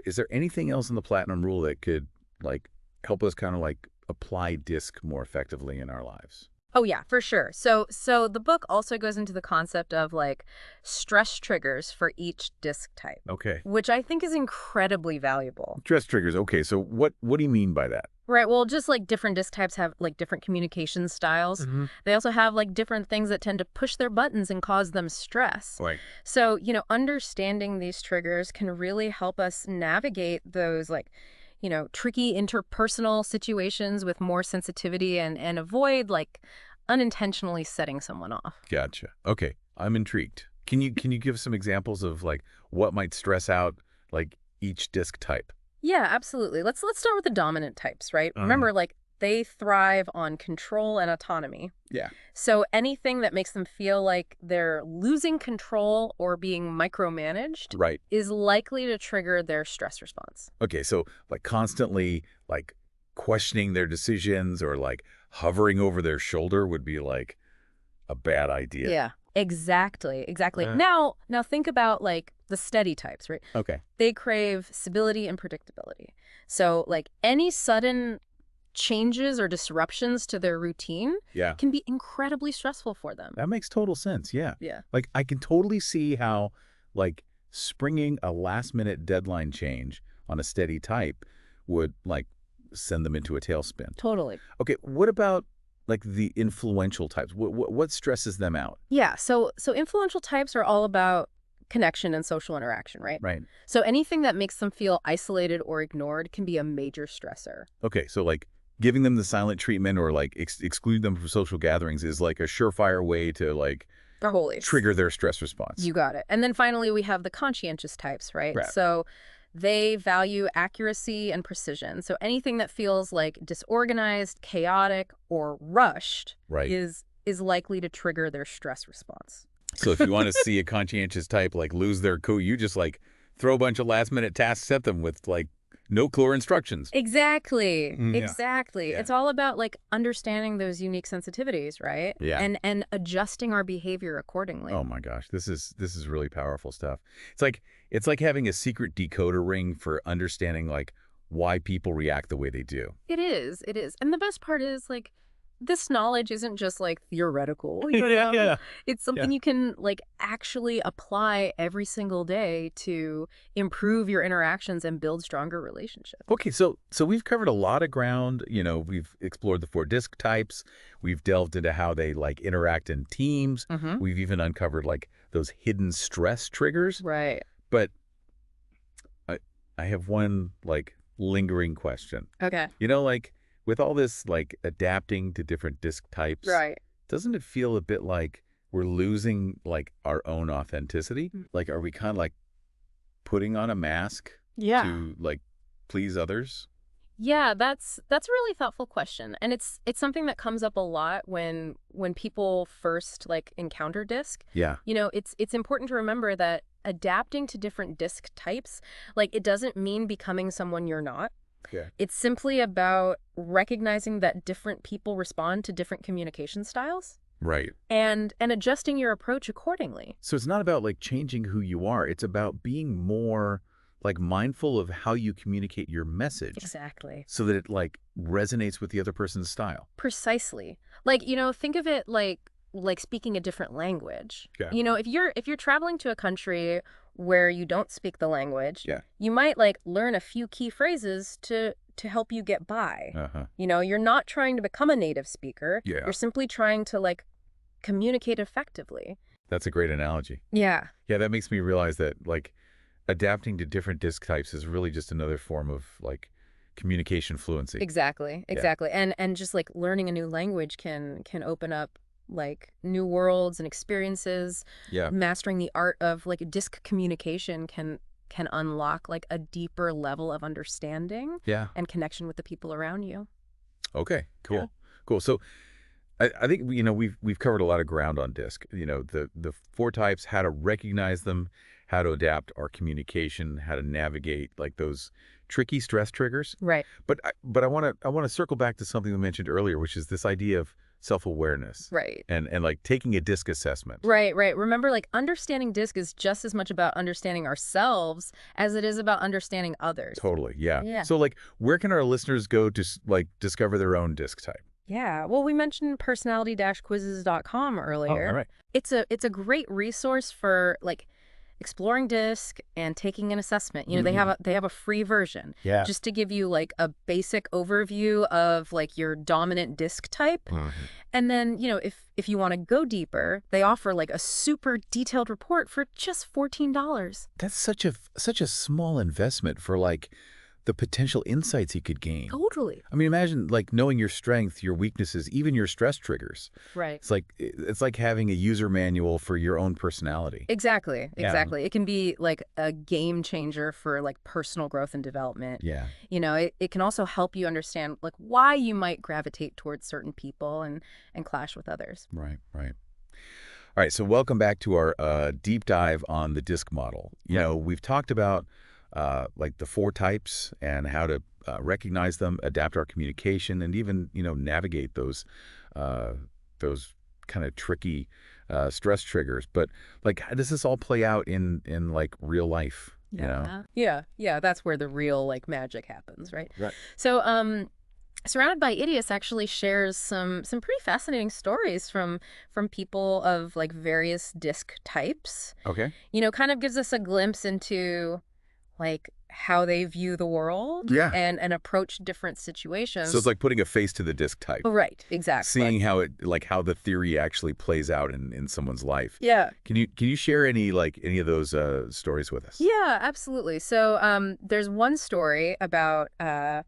Is there anything else in the platinum rule that could like help us kind of like apply DISC more effectively in our lives? Oh yeah, for sure. So the book also goes into the concept of like stress triggers for each disc type, Okay. which I think is incredibly valuable. Stress triggers. Okay, so what do you mean by that? Right. Well, just like different disc types have like different communication styles. They also have like different things that tend to push their buttons and cause them stress. Right. So, understanding these triggers can really help us navigate those like, tricky interpersonal situations with more sensitivity and avoid like unintentionally setting someone off. Gotcha. Okay, I'm intrigued. Can you give some examples of like what might stress out like each disc type? Yeah, absolutely. Let's start with the dominant types, right? Remember, like they thrive on control and autonomy. Yeah. So anything that makes them feel like they're losing control or being micromanaged Right. is likely to trigger their stress response. Okay, so like constantly like questioning their decisions or like hovering over their shoulder would be like a bad idea. Yeah, exactly. Exactly. Uh, Now think about like the steady types, right? okay. They crave stability and predictability. So like any sudden changes or disruptions to their routine Yeah. can be incredibly stressful for them. That makes total sense. Yeah. Yeah. Like I can totally see how like springing a last-minute deadline change on a steady type would like send them into a tailspin. Totally. Okay, what about like the influential types? What stresses them out? Yeah, so influential types are all about connection and social interaction, right? Right. So anything that makes them feel isolated or ignored can be a major stressor. Okay, so like giving them the silent treatment or like exclude them from social gatherings is like a surefire way to like Totally. trigger their stress response. You got it. And then finally, we have the conscientious types, right? Right. So they value accuracy and precision. So anything that feels like disorganized, chaotic, or rushed Right. is likely to trigger their stress response. So if you want to see a conscientious type like lose their cool, you just like throw a bunch of last-minute tasks at them with like no clear instructions. Exactly. Yeah. Exactly. Yeah. It's all about like understanding those unique sensitivities, right? Yeah. And adjusting our behavior accordingly. Oh my gosh, this is really powerful stuff. It's like having a secret decoder ring for understanding like why people react the way they do. It is. It is. And the best part is like this knowledge isn't just like theoretical. It's something you can like actually apply every single day to improve your interactions and build stronger relationships. Okay, so we've covered a lot of ground. We've explored the 4 disc types. We've delved into how they like interact in teams. We've even uncovered like those hidden stress triggers. Right. But I have one like lingering question. Okay. Like with all this like adapting to different disc types, Right. doesn't it feel a bit like we're losing like our own authenticity? Mm. Like are we kind of like putting on a mask Yeah. to like please others? Yeah, that's a really thoughtful question. And it's something that comes up a lot when people first like encounter disc. Yeah. It's important to remember that adapting to different disc types, like it doesn't mean becoming someone you're not. Yeah. It's simply about recognizing that different people respond to different communication styles Right. and adjusting your approach accordingly. So it's not about like changing who you are. It's about being more like mindful of how you communicate your message Exactly. so that it like resonates with the other person's style. Precisely. Like, think of it like speaking a different language. Yeah. If you're traveling to a country where you don't speak the language, Yeah. you might like learn a few key phrases to help you get by. Uh-huh. You're not trying to become a native speaker. Yeah. You're simply trying to like communicate effectively. That's a great analogy. Yeah. Yeah, that makes me realize that like adapting to different disc types is really just another form of like communication fluency. Exactly. Exactly. And just like learning a new language can open up like new worlds and experiences. Yeah. Mastering the art of like disc communication can unlock like a deeper level of understanding Yeah. and connection with the people around you. Okay. Cool. Yeah. Cool. So I think we've covered a lot of ground on DISC. The 4 types, how to recognize them, how to adapt our communication, how to navigate like those tricky stress triggers. Right. But I want to circle back to something we mentioned earlier, which is this idea of self-awareness. Right. And like taking a DISC assessment. Right, right. Remember, like, understanding DISC is just as much about understanding ourselves as it is about understanding others. Totally, yeah. Yeah. So like, where can our listeners go to like discover their own DISC type? Yeah. Well, we mentioned personality-quizzes.com Oh, all earlier. right. It's a great resource for like exploring DISC and taking an assessment. You know, they have a free version Yeah. just to give you like a basic overview of like your dominant DISC type. And then, you know, if you want to go deeper, they offer like a super detailed report for just $14. That's such a small investment for like the potential insights you could gain. Totally. I mean, imagine like knowing your strengths, your weaknesses, even your stress triggers. Right. It's like having a user manual for your own personality. Exactly. Yeah. Exactly. It can be like a game changer for like personal growth and development. Yeah. You know, it can also help you understand like why you might gravitate towards certain people and clash with others. Right, right. All right, so welcome back to our deep dive on the DISC model. You know, we've talked about like the 4 types and how to recognize them, adapt our communication, and even, you know, navigate those kind of tricky stress triggers. But like, how does this all play out in like real life? You know? Yeah. That's where the real like magic happens, right? Right. So, Surrounded by Idiots actually shares some pretty fascinating stories from people of like various DISC types. Okay. You know, kind of gives us a glimpse into like how they view the world and approach different situations. So it's like putting a face to the DISC type. Right, exactly. Seeing how how the theory actually plays out in someone's life. Yeah. Can you share any of those stories with us? Yeah, absolutely. So there's one story about a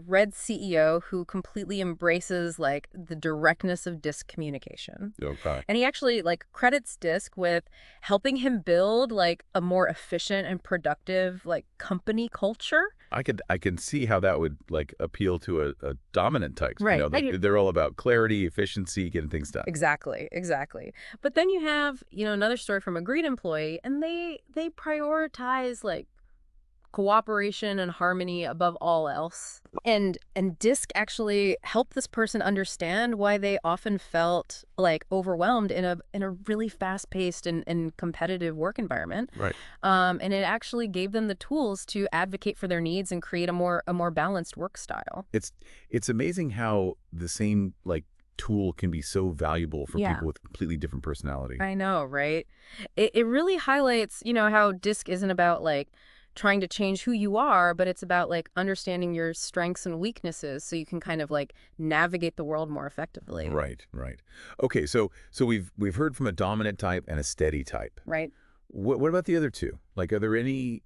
red CEO who completely embraces like the directness of DISC communication. Okay. And he actually like credits DISC with helping him build like a more efficient and productive like company culture. I can see how that would like appeal to a dominant type. Right. You know, they're all about clarity, efficiency, getting things done. Exactly. But then you have, you know, another story from a greed employee, and they prioritize like cooperation and harmony above all else. And DISC actually helped this person understand why they often felt like overwhelmed in a really fast-paced and competitive work environment. Right. And it actually gave them the tools to advocate for their needs and create a more balanced work style. It's amazing how the same like tool can be so valuable for people with completely different personality. I know, right? It really highlights, you know, how DISC isn't about like trying to change who you are, but it's about like understanding your strengths and weaknesses so you can kind of like navigate the world more effectively. Right. Okay, so we've heard from a dominant type and a steady type. Right. What about the other two? Like, are there any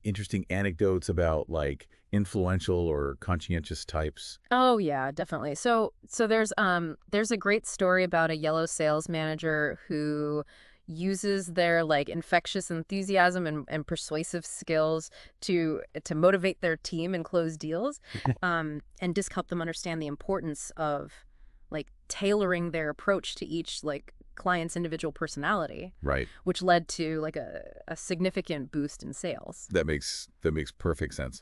interesting anecdotes about like influential or conscientious types? Oh yeah, definitely. So there's a great story about a yellow sales manager who uses their like infectious enthusiasm and persuasive skills to motivate their team and close deals, and DISC help them understand the importance of like tailoring their approach to each like client's individual personality. Right. Which led to like a significant boost in sales. That makes perfect sense.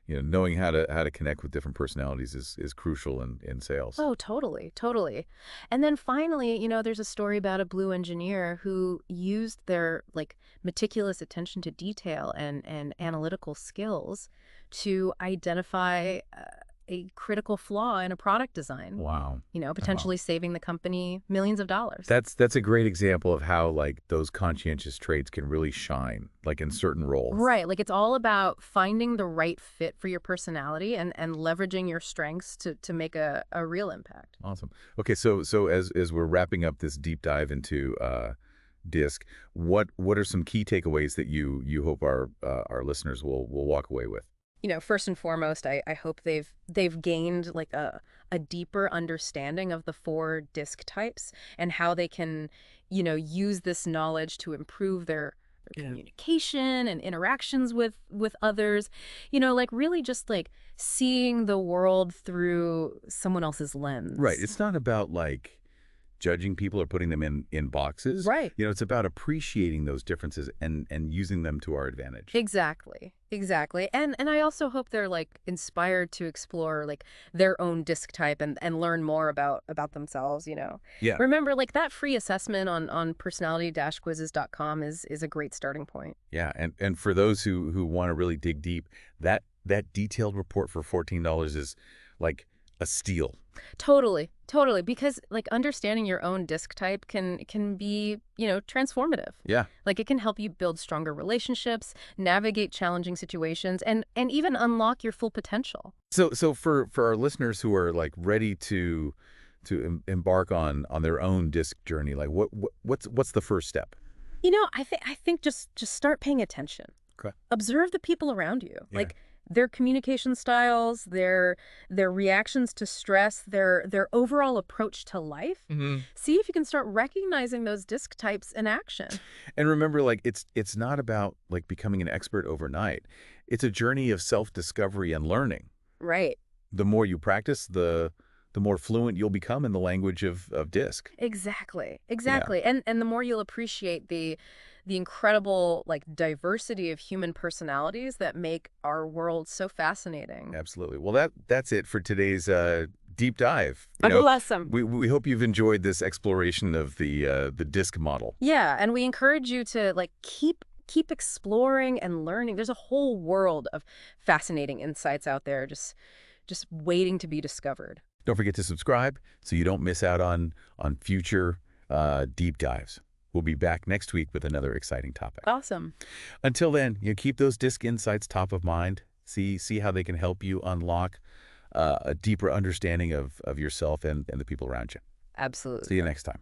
You know, knowing how to connect with different personalities is crucial in sales. Oh, totally. And then finally, you know, there's a story about a blue engineer who used their like meticulous attention to detail and analytical skills to identify a critical flaw in a product design. Wow. You know, potentially saving the company millions of dollars. That's a great example of how like those conscientious traits can really shine, like in certain roles. Right. Like it's all about finding the right fit for your personality and leveraging your strengths to make a real impact. Awesome. Okay, so as we're wrapping up this deep dive into DISC, what are some key takeaways that you hope our listeners will walk away with? You know, first and foremost, I hope they've gained like a deeper understanding of the 4 DISC types and how they can, you know, use this knowledge to improve their communication and interactions with others. You know, like really just like seeing the world through someone else's lens. Right. It's not about like judging people or putting them in boxes. Right. It's about appreciating those differences and using them to our advantage. Exactly. Exactly. And I also hope they're like inspired to explore like their own disc type and learn more about themselves, Yeah. Remember, like that free assessment on personality-quizzes.com is a great starting point. Yeah. And for those who want to really dig deep, that detailed report for $14 is like a steal. Totally, totally. Because like understanding your own disc type can be, transformative. Yeah. Like it can help you build stronger relationships, navigate challenging situations, and even unlock your full potential. So for our listeners who are like ready to embark on their own disc journey, like what's the first step? I think just start paying attention. Okay. Observe the people around you. Yeah. Like their communication styles, their reactions to stress, their overall approach to life. See if you can start recognizing those disc types in action. And remember, like it's not about like becoming an expert overnight. It's a journey of self-discovery and learning. Right. The more you practice, the more fluent you'll become in the language of disc. Exactly. Exactly. And the more you'll appreciate the incredible like diversity of human personalities that make our world so fascinating. Absolutely. Well, that's it for today's deep dive. Awesome. We hope you've enjoyed this exploration of the disc model. Yeah, and we encourage you to like keep exploring and learning. There's a whole world of fascinating insights out there just waiting to be discovered. Don't forget to subscribe so you don't miss out on future deep dives. We'll be back next week with another exciting topic. Awesome. Until then, keep those disc insights top of mind. See how they can help you unlock a deeper understanding of yourself and the people around you. Absolutely. See you next time.